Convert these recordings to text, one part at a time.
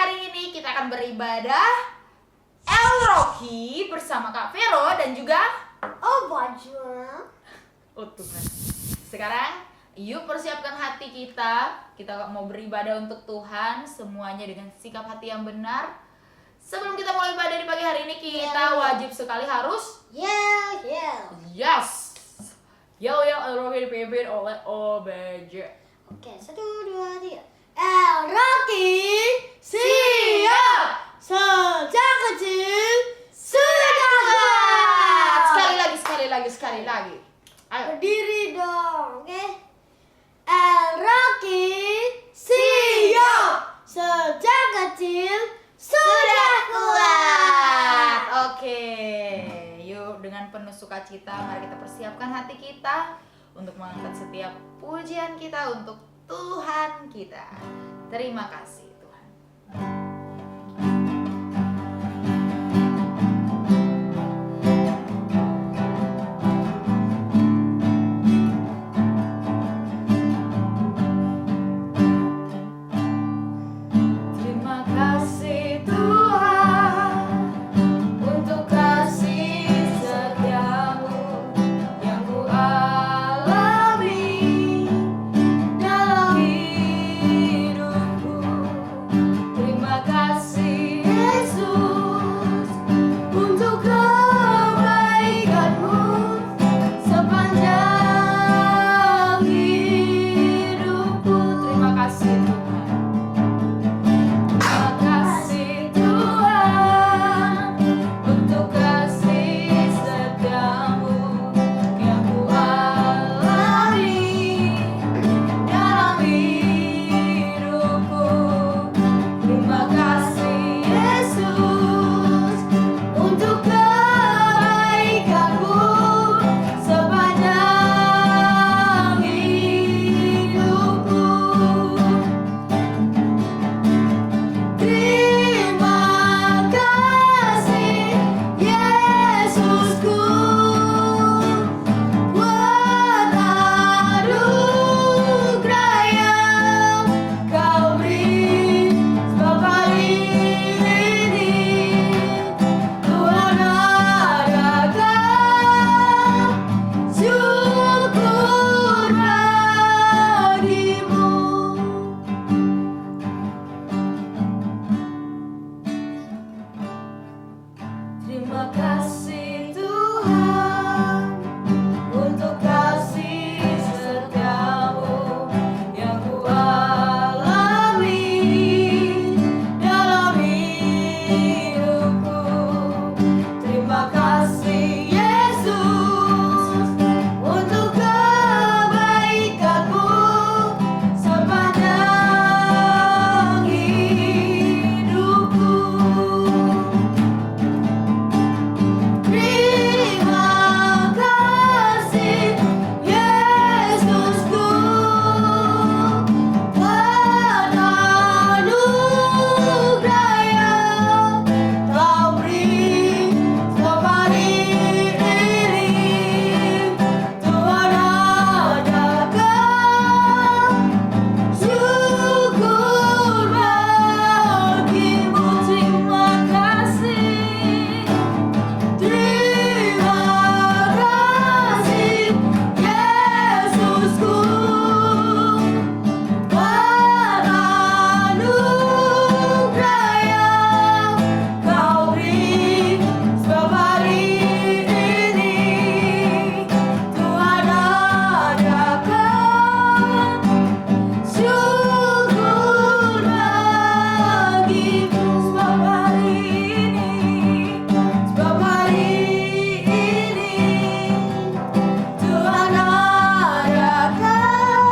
hari ini kita akan beribadah El Rocky bersama Kak Vero dan juga Bajwa. Oh Tuhan. Sekarang yuk persiapkan hati kita. Kita mau beribadah untuk Tuhan, semuanya dengan sikap hati yang benar. Sebelum kita mulai ibadah di pagi hari ini, kita wajib sekali harus yes. Yo El Rocky dipimpin oleh OBJ. Oke, 1, 2, 3. El Rocky siap. Sejak kecil sudah kuat. Sekali lagi. Ayo. Berdiri dong, oke? El Rocky siap. Sejak kecil sudah kuat. Oke. Yuk dengan penuh sukacita mari kita persiapkan hati kita untuk mengangkat setiap pujian kita untuk Tuhan kita. Terima kasih Tuhan. Terima kasih Tuhan untuk kasih setiamu yang ku alami dalam hidupku. Terima kasih Yesus untuk kebaikanmu sepanjang hidupku. Terima kasih Tuhan. Terima kasih Tuhan untuk kasih setiamu yang ku alami dalam hidupku. Terima kasih Yesus untuk kebaikanmu sepanjang hidupku. Terima kasih Yesusku buat anugerah yang Kau beri. Sebab hari ini Tuhan adakan syukur bagimu. Terima kasih Tuhan untuk kasih setiamu yang ku alami dalam hidupku. Terima kasih Yesus untuk kebaikanmu sepanjang hidupku. Terima kasih Yesusku buat anugerah yang Kau beri. Sebab hari ini Tuhan adakan syukur bagimu. Terima kasih. Terima kasih Yesusku buat anugerah yang Kau beri. Sebab hari ini Tuhan adakan syukur bagimu. Sebab hari ini Tuhan adakan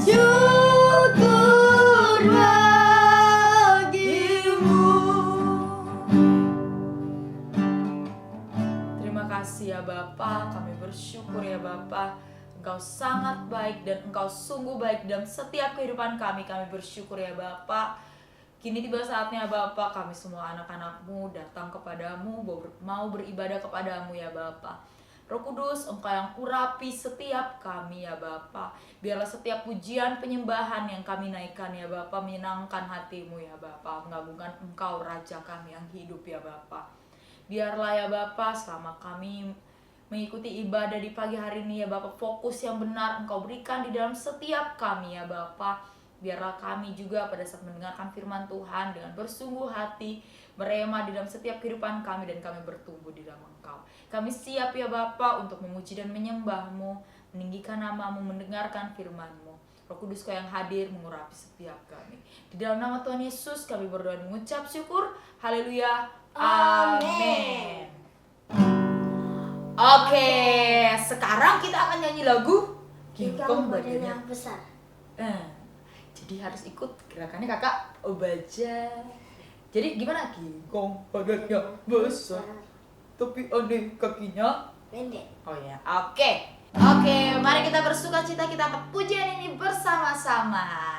syukur bagimu. Terima kasih ya Bapa, kami bersyukur ya Bapa. Engkau sangat baik dan Engkau sungguh baik dalam setiap kehidupan kami. Kami bersyukur ya Bapa. Kini tiba saatnya Bapa, kami semua anak-anak-Mu datang kepadamu, mau beribadah kepadamu ya Bapa. Roh Kudus, Engkau yang urapi setiap kami ya Bapa. Biarlah setiap pujian penyembahan yang kami naikkan ya Bapa menyenangkan hati-Mu ya Bapa, mengagungkan Engkau Raja kami yang hidup ya Bapa. Biarlah ya Bapa selama kami mengikuti ibadah di pagi hari ini ya Bapa, fokus yang benar Engkau berikan di dalam setiap kami ya Bapa. Biarlah kami juga pada saat mendengarkan firman Tuhan dengan bersungguh hati merema di dalam setiap kehidupan kami dan kami bertumbuh di dalam Engkau. Kami siap ya Bapa untuk memuji dan menyembah-Mu, meninggikan nama-Mu, mendengarkan firman-Mu. Roh Kudus Kau yang hadir mengurapi setiap kami. Di dalam nama Tuhan Yesus kami berdoa dan mengucap syukur. Haleluya. Amin. Oke, sekarang kita akan nyanyi lagu Gingkong badan yang besar. Jadi harus ikut gerakannya kakak baca. Jadi gimana? Gingkong badannya besar, tapi aneh kakinya Pendek. Oh ya, oke, mari kita bersukacita, kita angkat pujian ini bersama-sama.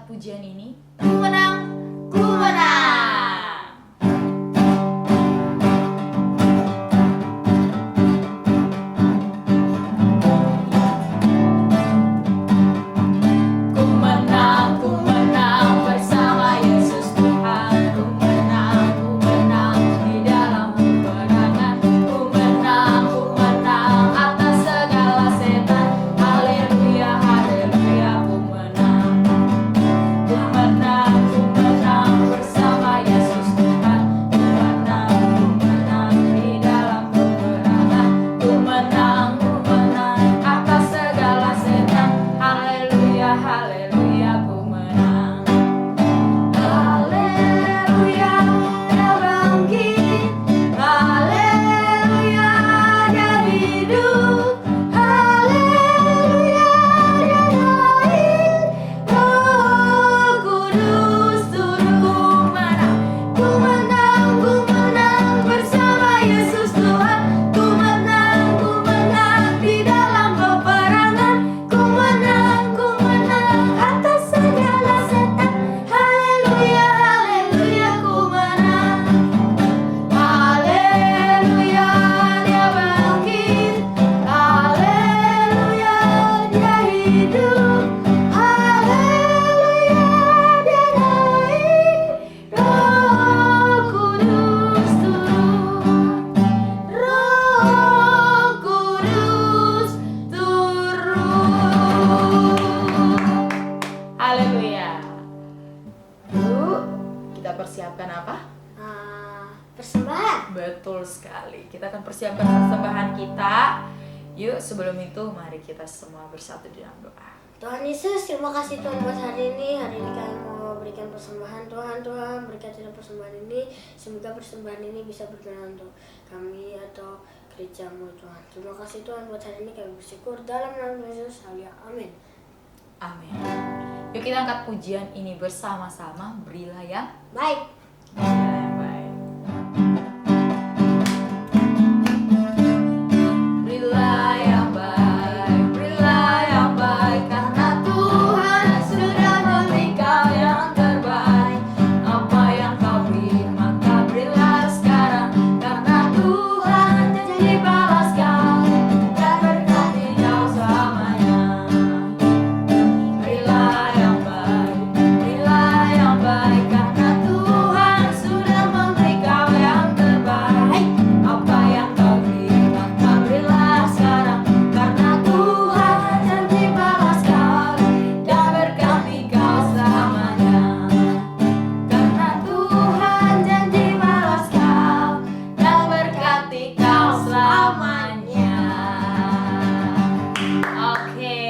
Pujian ini, ku menang, ku menang. Ku menang bersama Yesus Tuhan. Ku menang di dalam peperangan. Ku menang atas segala setan. Haleluya, haleluya, ku menang. Ku menang bersama Yesus Tuhan. Ku menang di dalam peperangan. Ku menang atas segala setan. Haleluya, haleluya, ku menang. Haleluya, Dia bangkit. Haleluya, Dia hidup. Haleluya, Dia naik. Roh Kudus turun. Ku menang bersama Yesus Tuhan. Ku menang di dalam peperangan. Ku menang atas segala setan. Haleluya, haleluya, ku menang. Haleluya, Dia bangkit. Haleluya, Dia hidup. Haleluya, Dia naik. Roh Kudus turun. Roh Kudus turun. Haleluya. Yuk, kita persiapkan apa? Persembahan. Betul sekali. Kita akan persiapkan persembahan kita. Yuk, sebelum itu mari kita semua bersatu di dalam doa. Tuhan Yesus, terima kasih Tuhan buat hari ini. Hari ini kami mau berikan persembahan. Tuhan berkati dalam persembahan ini. Semoga persembahan ini bisa berguna untuk kami atau gereja-Mu Tuhan. Terima kasih Tuhan buat hari ini, kami bersyukur dalam nama Yesus. Haleluya. Amin. Amin. Yuk kita angkat pujian ini bersama-sama. Berilah yang Baik. berilah yang baik. Berilah yang baik, berilah yang baik, karena Tuhan sudah memberi kau yang terbaik. Apa yang kau beri maka berilah sekarang, karena Tuhan janji balas kau dan berkati kau selamanya. Berilah yang baik, berilah yang baik, karena Tuhan sudah memberi kau yang terbaik. Apa yang kau beri maka berilah sekarang, karena Tuhan janji balas kau dan berkati kau selamanya. Karena Tuhan janji balas kau dan berkati kau selamanya. Oke,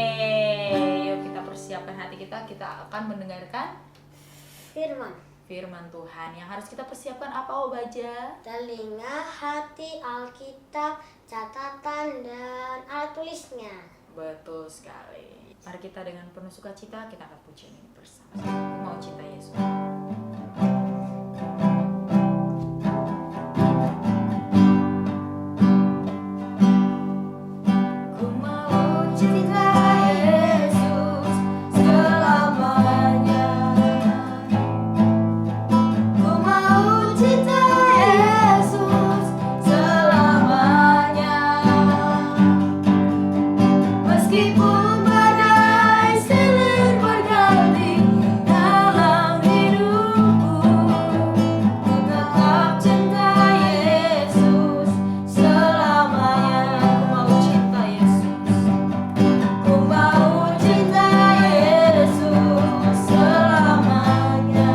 yuk kita persiapkan hati kita. Kita akan mendengarkan firman Tuhan. Yang harus kita persiapkan apa, Obaja? telinga, hati, Alkitab, catatan, dan alat tulisnya. Betul sekali. Mari kita dengan penuh sukacita kita akan pujian ini bersama. Aku mau cinta Yesus. Ku mau cinta Yesus selamanya. Ku mau cinta Yesus selamanya. Meskipun badai silih berganti dalam hidupku, ku tetap cinta Yesus selamanya. Ku mau cinta Yesus selamanya.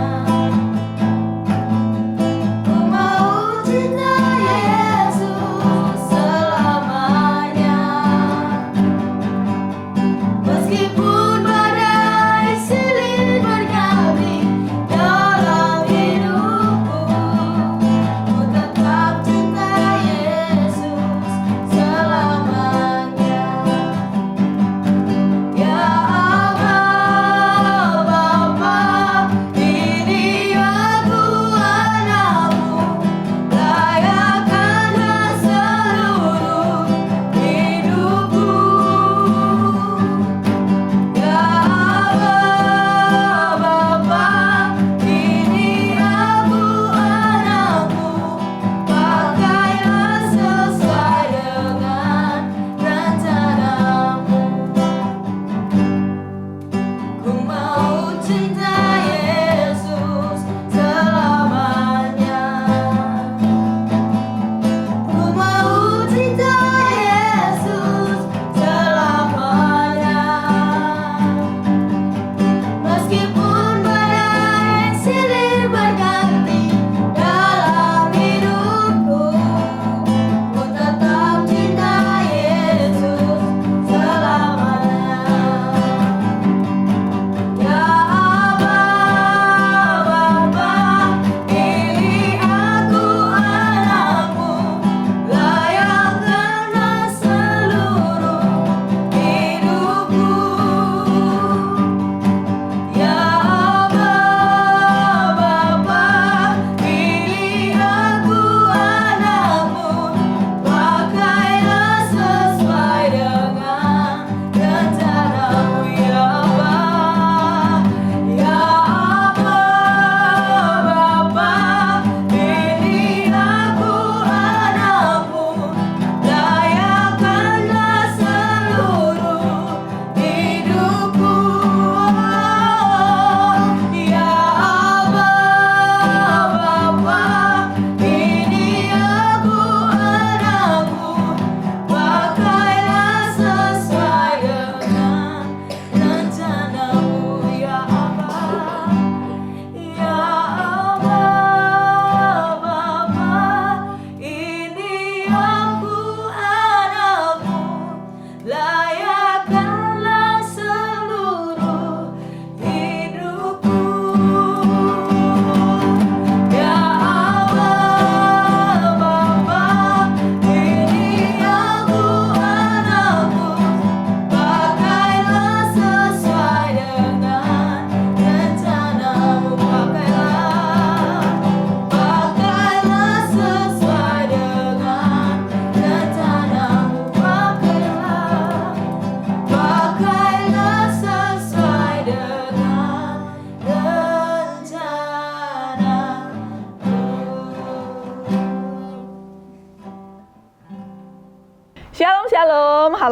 Ku mau cinta Yesus selamanya.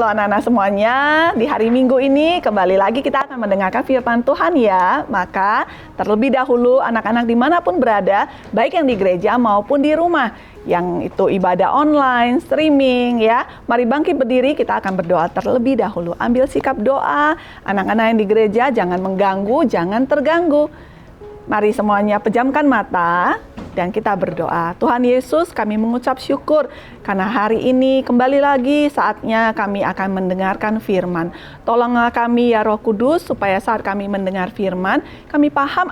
Halo anak-anak semuanya, di hari Minggu ini kembali lagi kita akan mendengarkan firman Tuhan ya. Maka terlebih dahulu anak-anak dimanapun berada, baik yang di gereja maupun di rumah, yang itu ibadah online, streaming ya. Mari bangkit berdiri, kita akan berdoa terlebih dahulu. Ambil sikap doa, anak-anak yang di gereja jangan mengganggu, jangan terganggu. Mari semuanya pejamkan mata dan kita berdoa. Tuhan Yesus, kami mengucap syukur karena hari ini kembali lagi saatnya kami akan mendengarkan firman. Tolonglah kami ya Roh Kudus supaya saat kami mendengar firman, kami paham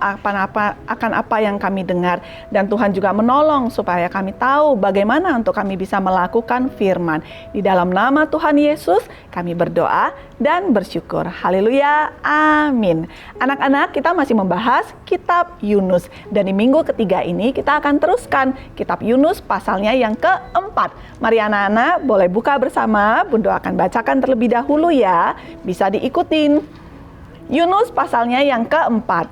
akan apa yang kami dengar. Dan Tuhan juga menolong supaya kami tahu bagaimana untuk kami bisa melakukan firman. Di dalam nama Tuhan Yesus kami berdoa dan bersyukur. Haleluya, amin. Anak-anak, kita masih membahas kitab Yunus. Dan di minggu ketiga ini kita akan teruskan kitab Yunus pasalnya yang keempat. Mari anak-anak boleh buka bersama, Bunda akan bacakan terlebih dahulu ya. Bisa diikutin. Yunus pasalnya yang keempat.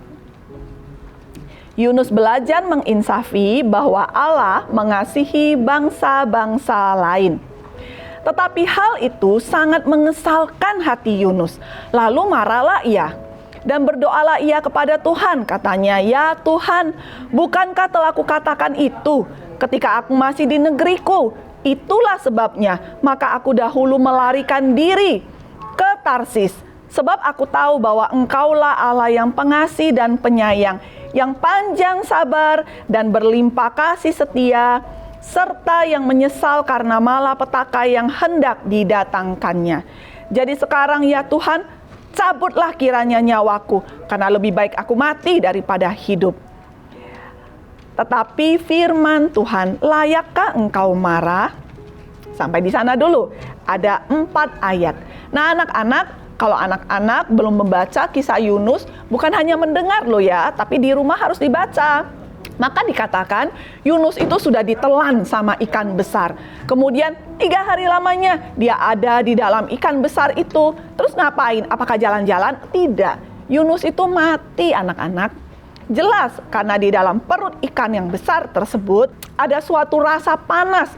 Yunus belajar menginsafi bahwa Allah mengasihi bangsa-bangsa lain. Tetapi hal itu sangat mengesalkan hati Yunus. Lalu marahlah ia. Dan berdoalah ia kepada Tuhan, katanya, "Ya Tuhan, bukankah telah kukatakan itu ketika aku masih di negeriku? Itulah sebabnya, maka aku dahulu melarikan diri ke Tarsis. Sebab aku tahu bahwa Engkaulah Allah yang pengasih dan penyayang, yang panjang sabar dan berlimpah kasih setia, serta yang menyesal karena malapetaka yang hendak didatangkannya. Jadi sekarang ya Tuhan, cabutlah kiranya nyawaku, karena lebih baik aku mati daripada hidup." Tetapi firman Tuhan, layakkah engkau marah? Sampai di sana dulu, ada 4 ayat. Nah anak-anak, kalau anak-anak belum membaca kisah Yunus, bukan hanya mendengar loh ya, tapi di rumah harus dibaca. Maka dikatakan Yunus itu sudah ditelan sama ikan besar. Kemudian 3 hari lamanya dia ada di dalam ikan besar itu. Terus ngapain? Apakah jalan-jalan? Tidak. Yunus itu mati anak-anak. Jelas karena di dalam perut ikan yang besar tersebut ada suatu rasa panas.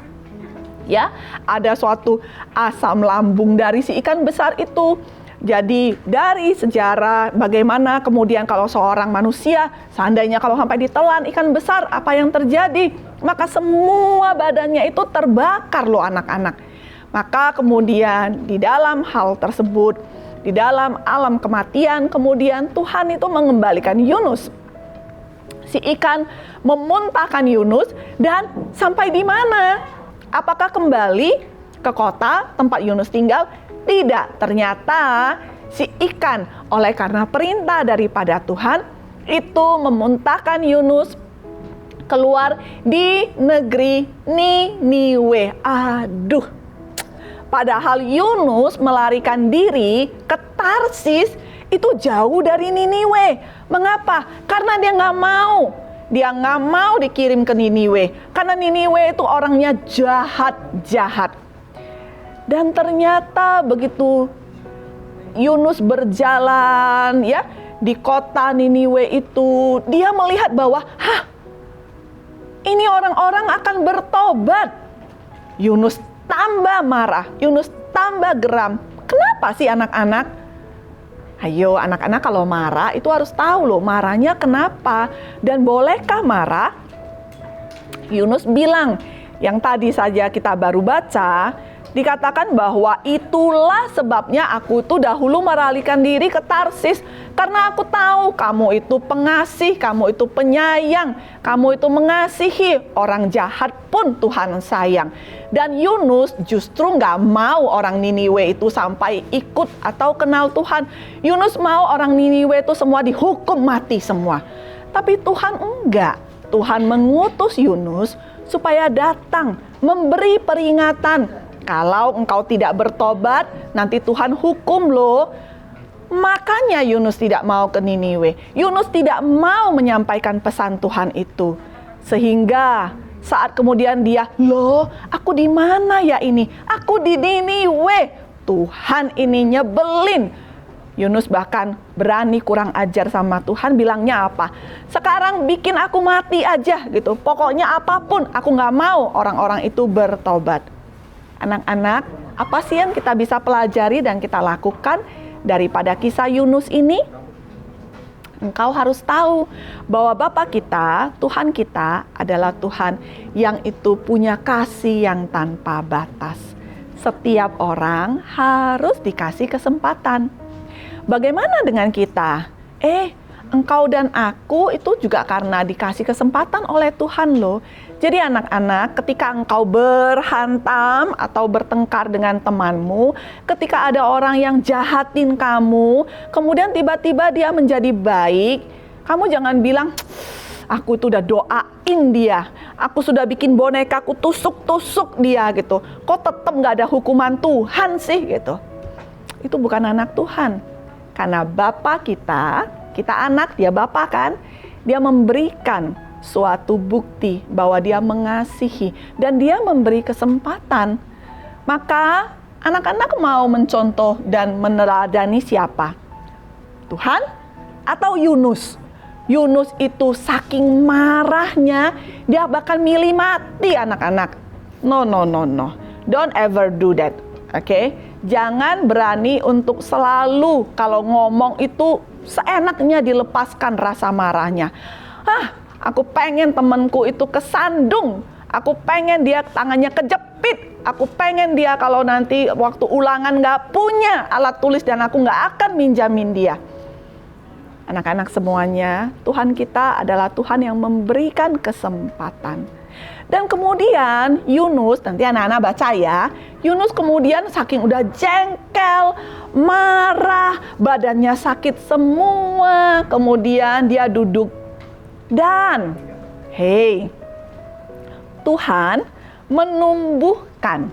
Ya, ada suatu asam lambung dari si ikan besar itu. Jadi dari sejarah bagaimana kemudian kalau seorang manusia seandainya kalau sampai ditelan ikan besar, apa yang terjadi? Maka semua badannya itu terbakar loh anak-anak. Maka kemudian di dalam hal tersebut, di dalam alam kematian, kemudian Tuhan itu mengembalikan Yunus. Si ikan memuntahkan Yunus dan sampai di mana? Apakah kembali ke kota tempat Yunus tinggal? Tidak, ternyata si ikan oleh karena perintah daripada Tuhan itu memuntahkan Yunus keluar di negeri Niniwe. Aduh, padahal Yunus melarikan diri ke Tarsis itu jauh dari Niniwe. Mengapa? Karena dia nggak mau. Dia nggak mau dikirim ke Niniwe. Karena Niniwe itu orangnya jahat-jahat. Dan ternyata begitu Yunus berjalan ya di kota Niniwe itu, dia melihat bahwa, ini orang-orang akan bertobat. Yunus tambah marah, Yunus tambah geram. Kenapa sih anak-anak? Ayo anak-anak kalau marah itu harus tahu loh marahnya kenapa. Dan bolehkah marah? Yunus bilang, yang tadi saja kita baru baca, dikatakan bahwa itulah sebabnya aku tuh dahulu meralikan diri ke Tarsis. Karena aku tahu kamu itu pengasih, kamu itu penyayang, kamu itu mengasihi, orang jahat pun Tuhan sayang. Dan Yunus justru gak mau orang Niniwe itu sampai ikut atau kenal Tuhan. Yunus mau orang Niniwe itu semua dihukum mati semua. Tapi Tuhan enggak. Tuhan mengutus Yunus supaya datang memberi peringatan. Kalau engkau tidak bertobat, nanti Tuhan hukum loh. Makanya Yunus tidak mau ke Niniwe. Yunus tidak mau menyampaikan pesan Tuhan itu. Sehingga saat kemudian dia, loh aku di mana ya ini? Aku di Niniwe. Tuhan ini nyebelin. Yunus bahkan berani kurang ajar sama Tuhan, bilangnya apa? Sekarang bikin aku mati aja gitu. Pokoknya apapun, aku gak mau orang-orang itu bertobat. Anak-anak, Apa sih yang kita bisa pelajari dan kita lakukan daripada kisah Yunus ini? Engkau harus tahu bahwa Bapa kita, Tuhan kita adalah Tuhan yang itu punya kasih yang tanpa batas. Setiap orang harus dikasih kesempatan. Bagaimana dengan kita? Engkau dan aku itu juga karena dikasih kesempatan oleh Tuhan loh. Jadi anak-anak, ketika engkau berhantam atau bertengkar dengan temanmu, ketika ada orang yang jahatin kamu, kemudian tiba-tiba dia menjadi baik, kamu jangan bilang, aku itu udah doain dia, aku sudah bikin boneka, aku tusuk-tusuk dia gitu. Kok tetap gak ada hukuman Tuhan sih gitu. Itu bukan anak Tuhan. Karena Bapa kita anak, dia Bapa kan, dia memberikan suatu bukti bahwa dia mengasihi dan dia memberi kesempatan. Maka anak-anak mau mencontoh dan meneladani siapa? Tuhan atau Yunus? Yunus itu saking marahnya, dia bahkan milih mati anak-anak. No. Don't ever do that. Oke? Jangan berani untuk selalu kalau ngomong itu seenaknya dilepaskan rasa marahnya. Aku pengen temanku itu kesandung. Aku pengen dia tangannya kejepit. Aku pengen dia kalau nanti waktu ulangan gak punya alat tulis dan aku gak akan minjamin dia. Anak-anak semuanya, Tuhan kita adalah Tuhan yang memberikan kesempatan. Dan kemudian Yunus, nanti anak-anak baca ya, Yunus kemudian saking udah jengkel, marah, badannya sakit semua, kemudian dia duduk. Dan Tuhan menumbuhkan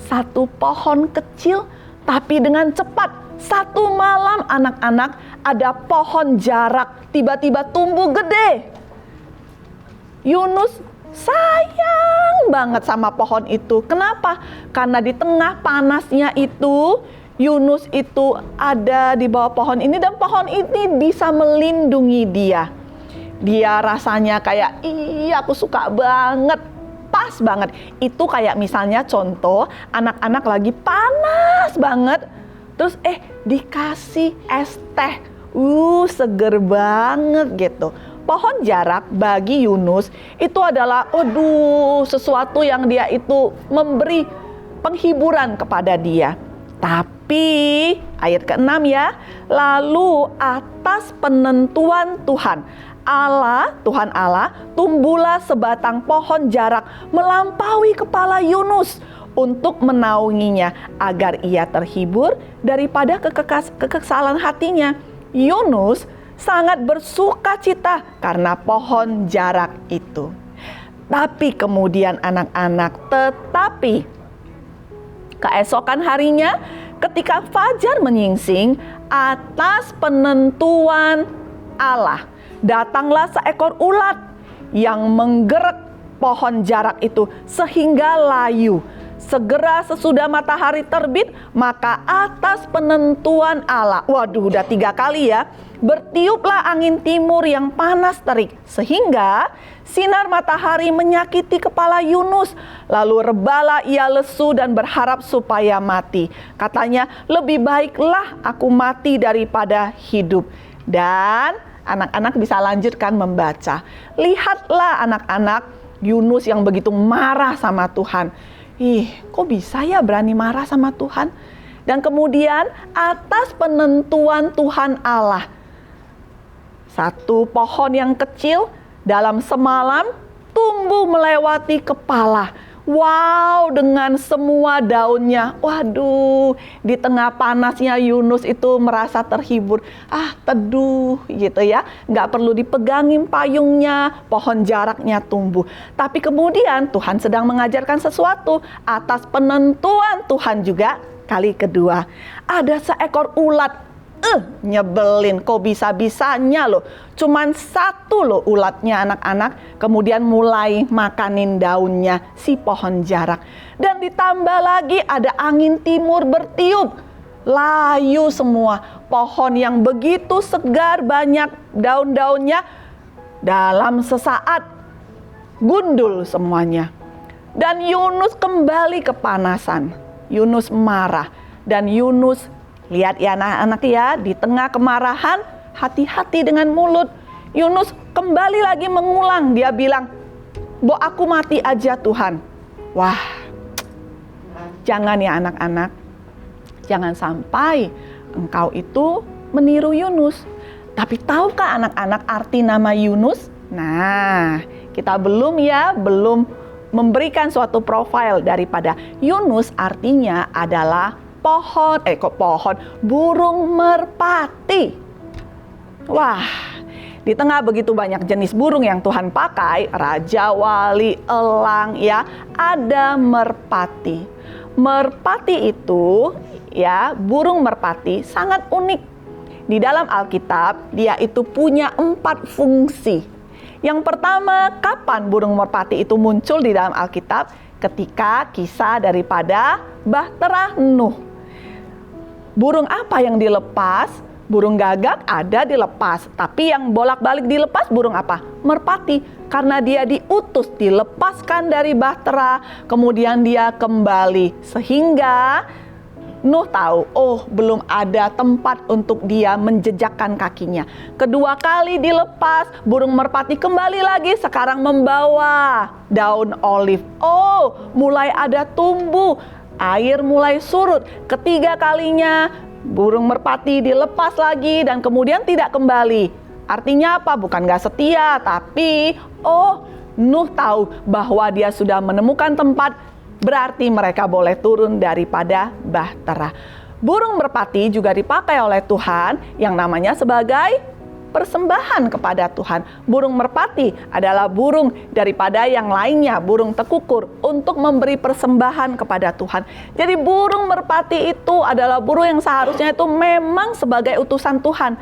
satu pohon kecil tapi dengan cepat. Satu malam anak-anak ada pohon jarak tiba-tiba tumbuh gede. Yunus sayang banget sama pohon itu. Kenapa? Karena di tengah panasnya itu, Yunus itu ada di bawah pohon ini dan pohon ini bisa melindungi dia. Dia rasanya kayak, aku suka banget, pas banget. Itu kayak misalnya contoh, anak-anak lagi panas banget, terus dikasih es teh, seger banget gitu. Pohon jarak bagi Yunus itu adalah sesuatu yang dia itu memberi penghiburan kepada dia. Tapi ayat ke-6 ya, lalu atas penentuan Tuhan Allah, tumbuhlah sebatang pohon jarak melampaui kepala Yunus untuk menaunginya agar ia terhibur daripada kekesalan hatinya. Yunus sangat bersuka cita karena pohon jarak itu. Tapi kemudian anak-anak, keesokan harinya ketika fajar menyingsing, atas penentuan Allah, datanglah seekor ulat yang menggerek pohon jarak itu sehingga layu. Segera sesudah matahari terbit, maka atas penentuan Allah, udah 3 kali ya, bertiuplah angin timur yang panas terik, sehingga sinar matahari menyakiti kepala Yunus. Lalu rebalah ia lesu dan berharap supaya mati. Katanya, lebih baiklah aku mati daripada hidup. Dan anak-anak bisa lanjutkan membaca. Lihatlah anak-anak, Yunus yang begitu marah sama Tuhan. Kok bisa ya berani marah sama Tuhan? Dan kemudian atas penentuan Tuhan Allah, satu pohon yang kecil dalam semalam tumbuh melewati kepala. Wow, dengan semua daunnya. Waduh, di tengah panasnya Yunus itu merasa terhibur. Teduh gitu ya. Nggak perlu dipegangin payungnya, pohon jaraknya tumbuh. Tapi kemudian Tuhan sedang mengajarkan sesuatu. Atas penentuan Tuhan juga kali kedua. Ada seekor ulat. Nyebelin, kok bisa-bisanya loh. Cuman satu loh ulatnya anak-anak. Kemudian mulai makanin daunnya si pohon jarak. Dan ditambah lagi ada angin timur bertiup. Layu semua. Pohon yang begitu segar, banyak daun-daunnya. Dalam sesaat gundul semuanya. Dan Yunus kembali kepanasan. Yunus marah. Dan Yunus, lihat ya anak-anak ya, di tengah kemarahan, hati-hati dengan mulut. Yunus kembali lagi mengulang, dia bilang, "Bo aku mati aja Tuhan." Wah, jangan ya anak-anak, jangan sampai engkau itu meniru Yunus. Tapi tahukah anak-anak arti nama Yunus? Nah, kita belum memberikan suatu profil daripada Yunus. Artinya adalah burung merpati. Wah, di tengah begitu banyak jenis burung yang Tuhan pakai, raja, wali, elang ya, ada merpati. Merpati itu ya, burung merpati sangat unik. Di dalam Alkitab, dia itu punya 4 fungsi. Yang pertama, kapan burung merpati itu muncul di dalam Alkitab? Ketika kisah daripada Bahtera Nuh. Burung apa yang dilepas? Burung gagak ada dilepas. Tapi yang bolak-balik dilepas burung apa? Merpati. Karena dia diutus, dilepaskan dari Bahtera, kemudian dia kembali. Sehingga Nuh tahu, oh belum ada tempat untuk dia menjejakkan kakinya. Kedua kali dilepas, burung merpati kembali lagi, sekarang membawa daun olive. Oh, mulai ada tumbuh, air mulai surut. Ketiga kalinya, burung merpati dilepas lagi dan kemudian tidak kembali. Artinya apa? Bukan gak setia, tapi Nuh tahu bahwa dia sudah menemukan tempat. Berarti mereka boleh turun daripada Bahtera. Burung merpati juga dipakai oleh Tuhan yang namanya sebagai persembahan kepada Tuhan. Burung merpati adalah burung daripada yang lainnya, burung tekukur, untuk memberi persembahan kepada Tuhan. Jadi burung merpati itu adalah burung yang seharusnya itu memang sebagai utusan Tuhan.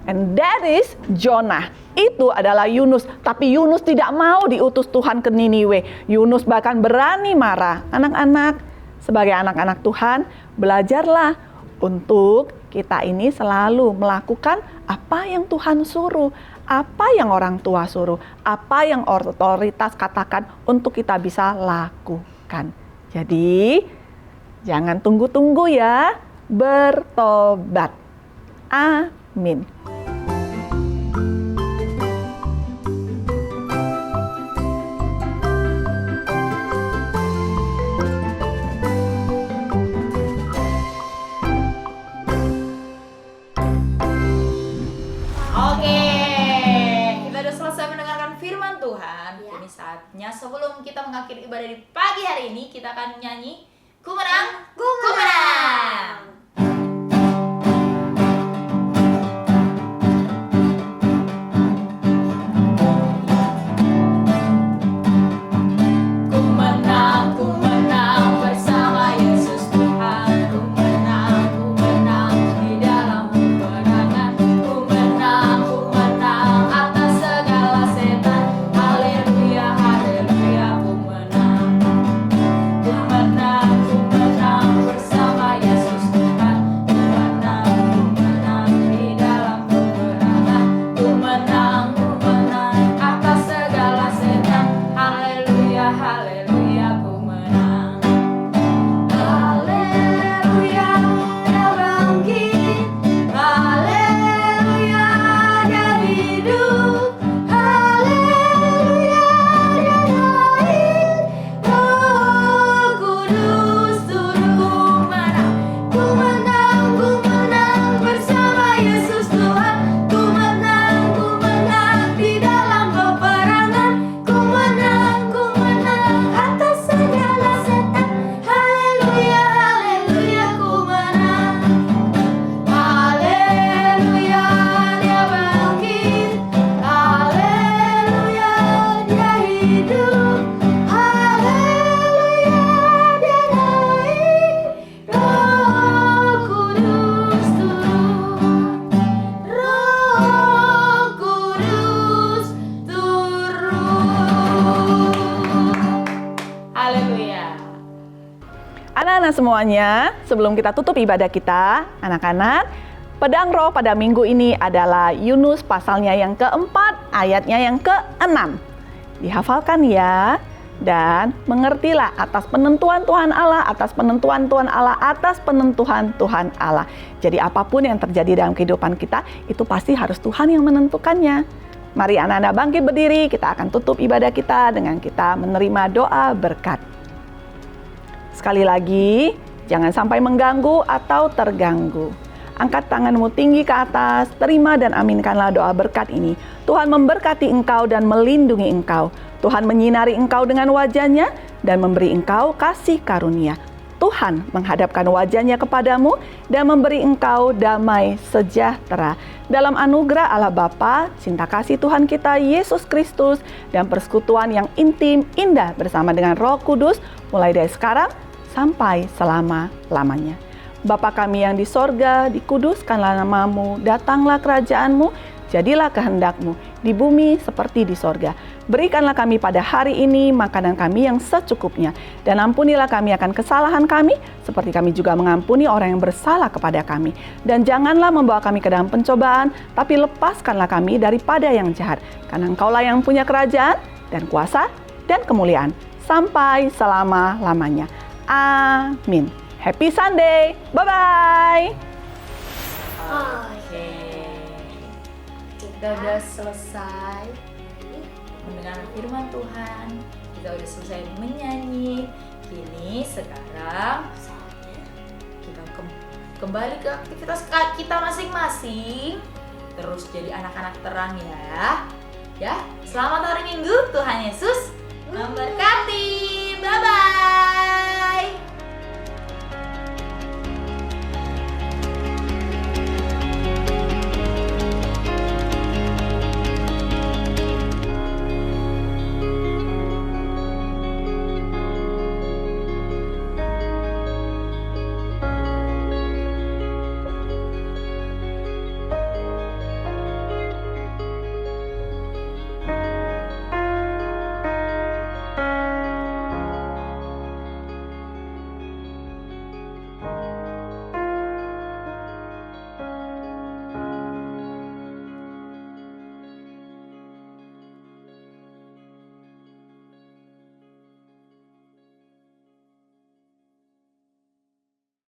And that is Jonah. Itu adalah Yunus. Tapi Yunus tidak mau diutus Tuhan ke Niniwe. Yunus bahkan berani marah. Anak-anak, sebagai anak-anak Tuhan, belajarlah untuk kita ini selalu melakukan apa yang Tuhan suruh. Apa yang orang tua suruh. Apa yang otoritas katakan untuk kita bisa lakukan. Jadi, jangan tunggu-tunggu ya. Bertobat. Amin. Saatnya sebelum kita mengakhiri ibadah di pagi hari ini, kita akan nyanyi Ku Menang, Ku Menang. Anak-anak semuanya, sebelum kita tutup ibadah kita, anak-anak, pedang roh pada minggu ini adalah Yunus pasalnya yang keempat, ayatnya yang ke-6. Dihafalkan ya. dan mengertilah atas penentuan Tuhan Allah, atas penentuan Tuhan Allah, atas penentuan Tuhan Allah. Jadi apapun yang terjadi dalam kehidupan kita, itu pasti harus Tuhan yang menentukannya. Mari anak-anak bangkit berdiri, kita akan tutup ibadah kita dengan kita menerima doa berkat. Sekali lagi, jangan sampai mengganggu atau terganggu. Angkat tanganmu tinggi ke atas, terima dan aminkanlah doa berkat ini. Tuhan memberkati engkau dan melindungi engkau. Tuhan menyinari engkau dengan wajah-Nya dan memberi engkau kasih karunia. Tuhan menghadapkan wajah-Nya kepadamu dan memberi engkau damai sejahtera. Dalam anugerah Allah Bapa, cinta kasih Tuhan kita Yesus Kristus, dan persekutuan yang intim, indah bersama dengan Roh Kudus, mulai dari sekarang sampai selama-lamanya. Bapa kami yang di sorga, dikuduskanlah namamu, datanglah kerajaan-Mu, jadilah kehendak-Mu, di bumi seperti di sorga. Berikanlah kami pada hari ini makanan kami yang secukupnya, dan ampunilah kami akan kesalahan kami, seperti kami juga mengampuni orang yang bersalah kepada kami. Dan janganlah membawa kami ke dalam pencobaan, tapi lepaskanlah kami daripada yang jahat. Karena Engkaulah yang punya kerajaan, dan kuasa, dan kemuliaan, sampai selama-lamanya. Amin. Happy Sunday. Bye-bye. Oke. Kita udah selesai mendengar firman Tuhan. Kita udah selesai menyanyi. Kini sekarang kita kembali ke aktivitas kita masing-masing. Terus jadi anak-anak terang ya. Ya, selamat hari Minggu. Tuhan Yesus memberkati. Bye-bye.